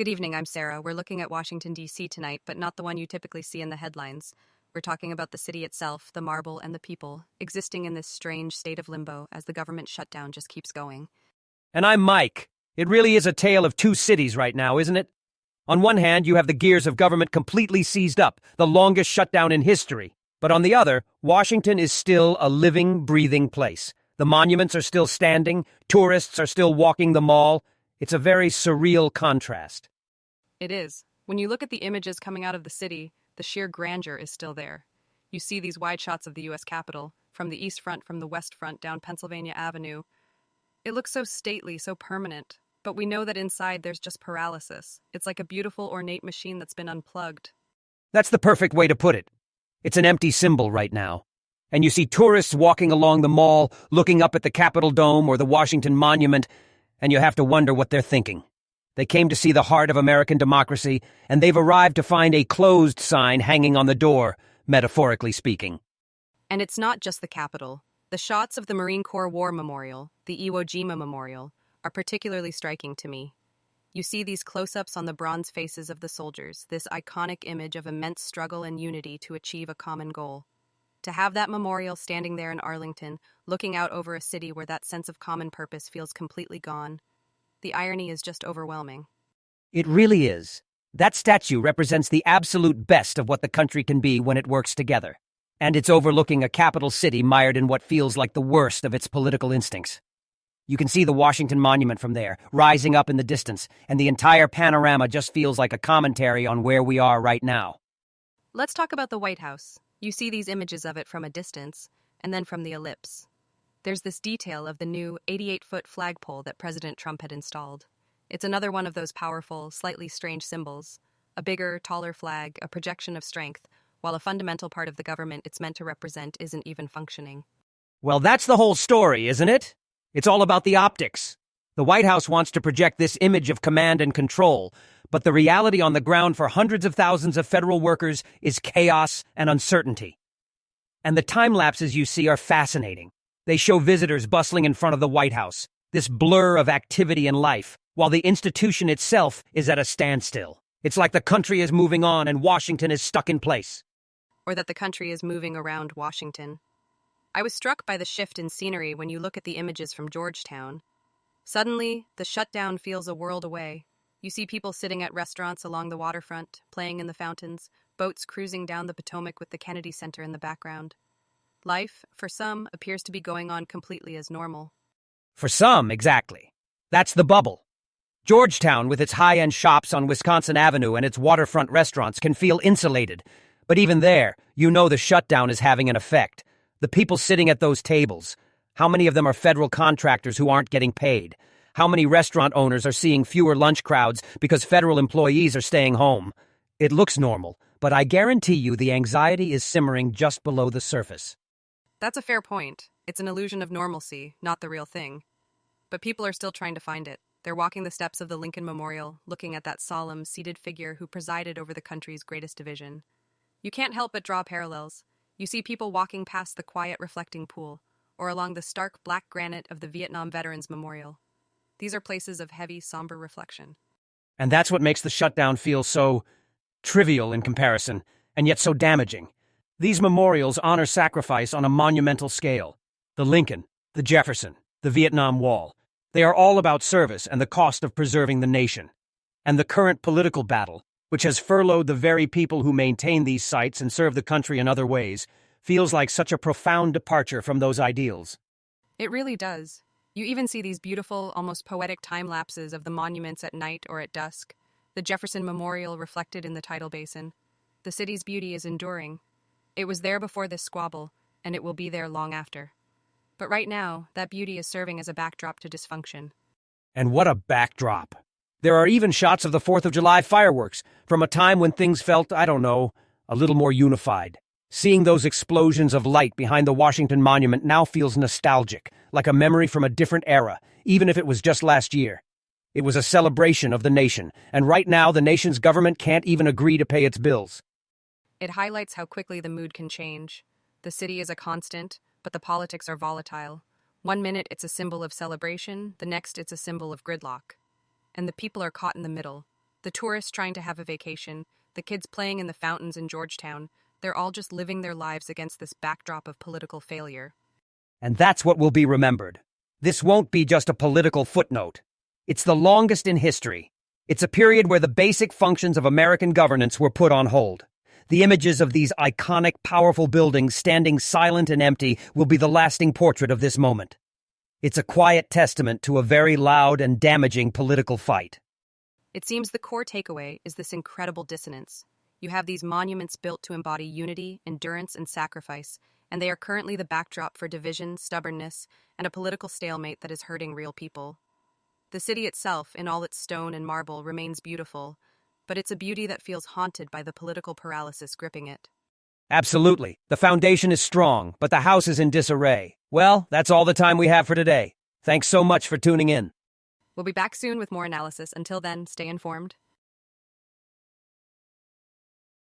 Good evening, I'm Sarah. We're looking at Washington, D.C. tonight, but not the one you typically see in the headlines. We're talking about the city itself, the marble, and the people, existing in this strange state of limbo as the government shutdown just keeps going. And I'm Mike. It really is a tale of two cities right now, isn't it? On one hand, you have the gears of government completely seized up, the longest shutdown in history. But on the other, Washington is still a living, breathing place. The monuments are still standing, tourists are still walking the mall. It's a very surreal contrast. It is. When you look at the images coming out of the city, the sheer grandeur is still there. You see these wide shots of the U.S. Capitol, from the east front, from the west front, down Pennsylvania Avenue. It looks so stately, so permanent. But we know that inside there's just paralysis. It's like a beautiful, ornate machine that's been unplugged. That's the perfect way to put it. It's an empty symbol right now. And you see tourists walking along the mall, looking up at the Capitol Dome or the Washington Monument, and you have to wonder what they're thinking. They came to see the heart of American democracy, and they've arrived to find a closed sign hanging on the door, metaphorically speaking. And it's not just the Capitol. The shots of the Marine Corps War Memorial, the Iwo Jima Memorial, are particularly striking to me. You see these close-ups on the bronze faces of the soldiers, this iconic image of immense struggle and unity to achieve a common goal. To have that memorial standing there in Arlington, looking out over a city where that sense of common purpose feels completely gone, the irony is just overwhelming. It really is. That statue represents the absolute best of what the country can be when it works together. And it's overlooking a capital city mired in what feels like the worst of its political instincts. You can see the Washington Monument from there, rising up in the distance, and the entire panorama just feels like a commentary on where we are right now. Let's talk about the White House. You see these images of it from a distance, and then from the ellipse. There's this detail of the new 88-foot flagpole that President Trump had installed. It's another one of those powerful, slightly strange symbols. A bigger, taller flag, a projection of strength, while a fundamental part of the government it's meant to represent isn't even functioning. Well, that's the whole story, isn't it? It's all about the optics. The White House wants to project this image of command and control, but the reality on the ground for hundreds of thousands of federal workers is chaos and uncertainty. And the time lapses you see are fascinating. They show visitors bustling in front of the White House, this blur of activity and life, while the institution itself is at a standstill. It's like the country is moving on and Washington is stuck in place. Or that the country is moving around Washington. I was struck by the shift in scenery when you look at the images from Georgetown. Suddenly, the shutdown feels a world away. You see people sitting at restaurants along the waterfront, playing in the fountains, boats cruising down the Potomac with the Kennedy Center in the background. Life, for some, appears to be going on completely as normal. For some, exactly. That's the bubble. Georgetown, with its high-end shops on Wisconsin Avenue and its waterfront restaurants, can feel insulated. But even there, you know the shutdown is having an effect. The people sitting at those tables, how many of them are federal contractors who aren't getting paid? How many restaurant owners are seeing fewer lunch crowds because federal employees are staying home? It looks normal, but I guarantee you the anxiety is simmering just below the surface. That's a fair point. It's an illusion of normalcy, not the real thing. But people are still trying to find it. They're walking the steps of the Lincoln Memorial, looking at that solemn, seated figure who presided over the country's greatest division. You can't help but draw parallels. You see people walking past the quiet, reflecting pool, or along the stark black granite of the Vietnam Veterans Memorial. These are places of heavy, somber reflection. And that's what makes the shutdown feel so trivial in comparison, and yet so damaging. These memorials honor sacrifice on a monumental scale. The Lincoln, the Jefferson, the Vietnam Wall. They are all about service and the cost of preserving the nation. And the current political battle, which has furloughed the very people who maintain these sites and serve the country in other ways, feels like such a profound departure from those ideals. It really does. You even see these beautiful, almost poetic time lapses of the monuments at night or at dusk, the Jefferson Memorial reflected in the tidal basin. The city's beauty is enduring. It was there before this squabble, and it will be there long after. But right now, that beauty is serving as a backdrop to dysfunction. And what a backdrop! There are even shots of the 4th of July fireworks, from a time when things felt, I don't know, a little more unified. Seeing those explosions of light behind the Washington Monument now feels nostalgic, like a memory from a different era, even if it was just last year. It was a celebration of the nation, and right now the nation's government can't even agree to pay its bills. It highlights how quickly the mood can change. The city is a constant, but the politics are volatile. One minute it's a symbol of celebration, the next it's a symbol of gridlock. And the people are caught in the middle. The tourists trying to have a vacation, the kids playing in the fountains in Georgetown, they're all just living their lives against this backdrop of political failure. And that's what will be remembered. This won't be just a political footnote. It's the longest in history. It's a period where the basic functions of American governance were put on hold. The images of these iconic, powerful buildings standing silent and empty will be the lasting portrait of this moment. It's a quiet testament to a very loud and damaging political fight. It seems the core takeaway is this incredible dissonance. You have these monuments built to embody unity, endurance, and sacrifice, and they are currently the backdrop for division, stubbornness, and a political stalemate that is hurting real people. The city itself, in all its stone and marble, remains beautiful, but it's a beauty that feels haunted by the political paralysis gripping it. Absolutely. The foundation is strong, but the house is in disarray. Well, that's all the time we have for today. Thanks so much for tuning in. We'll be back soon with more analysis. Until then, stay informed.